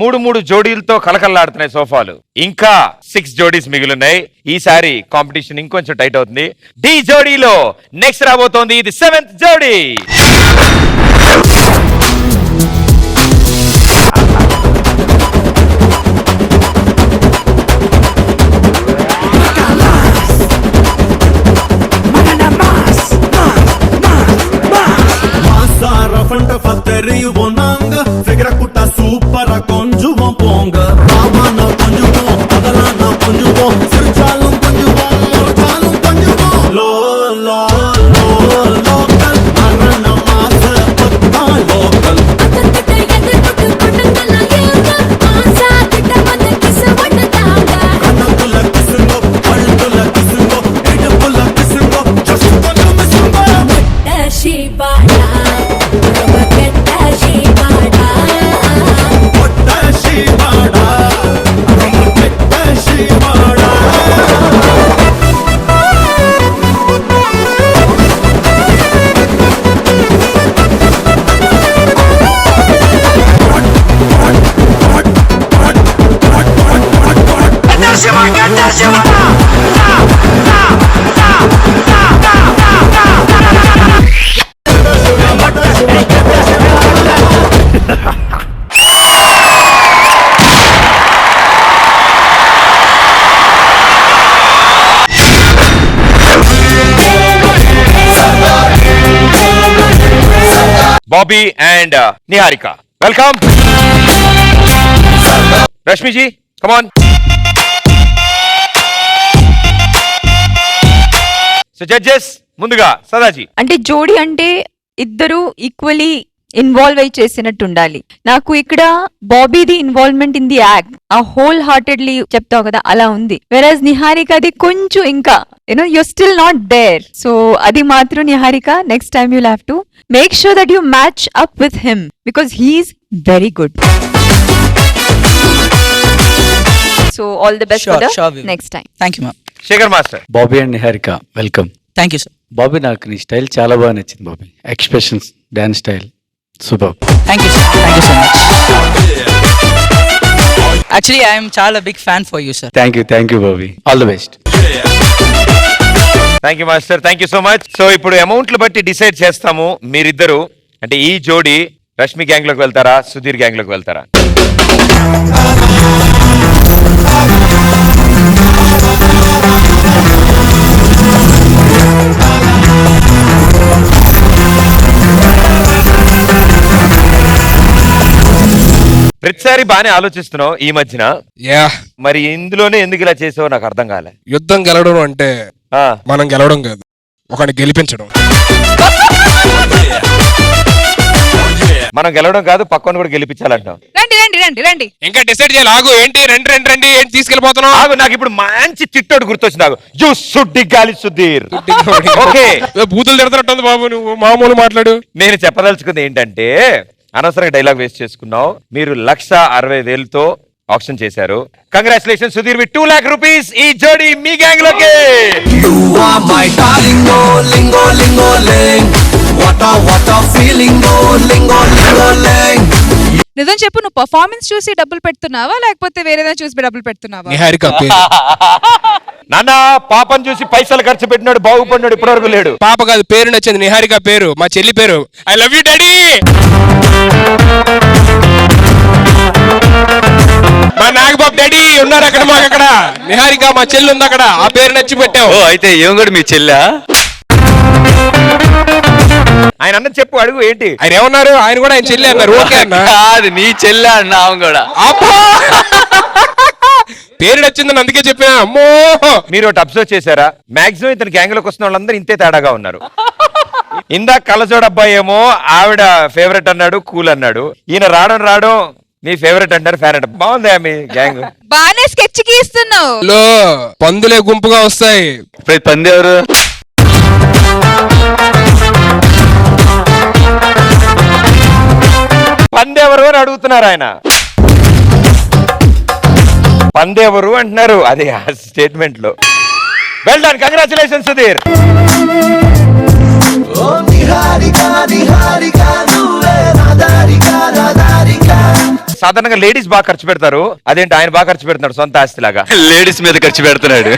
మూడు జోడీలతో కలకల్లాడుతున్నాయి సోఫాలు. ఇంకా 6 జోడీస్ మిగిలిన్నాయి. ఈసారి కాంపిటీషన్ ఇంకొంచెం టైట్ అవుతుంది. డి జోడీలో నెక్స్ట్ రాబోతోంది ఇది 7th జోడీ. Bobby and Niharika. Welcome. Rashmi ji, come on. So judges, ముందుగా సదాజీ. అంటే జోడీ అంటే ఇద్దరు ఈక్వల్లీ ఇన్వాల్వ్ అయి చేసినట్టు ఉండాలి. నాకు ఇక్కడ బాబీది ఇన్వాల్వ్మెంట్ ఇన్ ది యాక్ట్ ఆ హోల్ హార్టెడ్లీ చెప్తావు కదా అలా ఉంది. వెరాజ్ నిహారికది కొంచెం ఇంకా you're still not there. So adi matru Niharika, next time you'll have to make sure that you match up with him because he's very good. So all the best for the next time. Thank you ma'am. Shekhar master. Bobby and Niharika, welcome. Thank you sir. Bobby నాకు నీ style చాలా బాగా నచ్చింది Bobby. Expressions, dance style super. Thank you sir. Thank you so much. Actually I am చాలా big fan for you sir. Thank you Bobby. All the best. Thank you master, thank you so much. So ఇప్పుడు అమౌంట్లు బట్టి decide చేస్తాము. మీరిద్దరు అంటే ఈ జోడీ Rashmi gang లోకి వెళ్తారా, సుధీర్ గ్యాంగ్ లోకి వెళ్తారా? ప్రతిసారి బానే ఆలోచిస్తున్నావు ఈ మధ్యన. మరి ఇందులోనే ఎందుకు ఇలా చేసావో నాకు అర్థం కాలే. యుద్ధం గెలవడం అంటే మనం గెలవడం కాదు, ఒకటి గెలిపించడం. మనం గెలవడం కాదు, పక్కన కూడా గెలిపించాలంటాం. రండి రండి రండి రండి ఇంకా డిసైడ్ చేయాలి. ఆగు, ఏంటి రండి రండి రండి ఏంటి తీసుకెళ్ళిపోతున్నావు? ఆగు, నాకు ఇప్పుడు మంచి తిట్టోడు గుర్తొచ్చింది. నాకు యు సుడ్డి గాలి సుధీర్. ఓకే, బూతులు తిడతాడు బాబు, నువ్వు మామూలు మాట్లాడు. నేను చెప్పదలుచుకుంది ఏంటంటే, అనవసరంగా డైలాగ్ వేస్ట్ చేసుకున్నావు. మీరు 1,60,000తో ఆప్షన్ చేశారు. Congratulation Sudheer with 2 lakh rupees. ఈ జోడీ మీ గ్యాంగ్ లోకి. నిజం చెప్పు, నువ్వు పర్ఫార్మెన్స్ చూసి డబ్బులు పెడుతున్నావా లేకపోతే వేరేదా చూసి డబ్బులు పెడుతున్నావా? నిహారిక నాన్న పాపం చూసి పైసలు ఖర్చు పెట్టినాడు, బాగుపడినాడు, ఇప్పటివరకు లేడు. పాప కాదు, పేరు నచ్చింది. నిహారిక పేరు, మా చెల్లి పేరు. I love you daddy. మా నాగబాబు డాడీ ఉన్నారు అక్కడ, మాకు అక్కడ నిహారిక మా చెల్లి ఉంది అక్కడ, ఆ పేరు నచ్చి పెట్టావు. అయితే ఏం కూడా మీ చెల్లా? ఆయన అన్న చెప్పు, అడుగు ఏంటి? ఆయన ఏమన్నారు? ఆయన కూడా ఆయన చెల్లి అన్నారు. ఓకే అన్న, అది నీ చెల్లి అన్న. అవును కూడా పేరు నచ్చిందని అందుకే చెప్పినా. అమ్మో, మీరు ఒకటి అబ్జర్వ్ చేశారా? మాక్సిమం ఇతను గ్యాంగ్ లోకి వస్తున్న వాళ్ళందరూ ఇంతే తేడాగా ఉన్నారు. ఇందాక కళ్ళజోడు అబ్బాయి ఏమో ఆవిడ ఫేవరెట్ అన్నాడు, కూల్ అన్నాడు. ఈయన రావడం మీ ఫేవరెట్ అంటారు, ఫేవరెట్. బాగుందా మీ గ్యాంగ్? బానే స్కెచ్ గీస్తున్నావు. పందులే గుంపుగా వస్తాయి. పంది ఎవరు? పందెవరు అని అడుగుతున్నారు ఆయన. పందెవరు అంటున్నారు, అది ఆ స్టేట్మెంట్ లో. Well done, congratulation Sudheer. Oh, Niharika, Niharika, nuve, nadarika, nadarika. సాధారణంగా లేడీస్ బాగా ఖర్చు పెడతారు, అదేంటి ఆయన బాగా ఖర్చు పెడుతున్నాడు సొంత ఆస్తి లాగా? లేడీస్ మీద ఖర్చు పెడుతున్నాడు.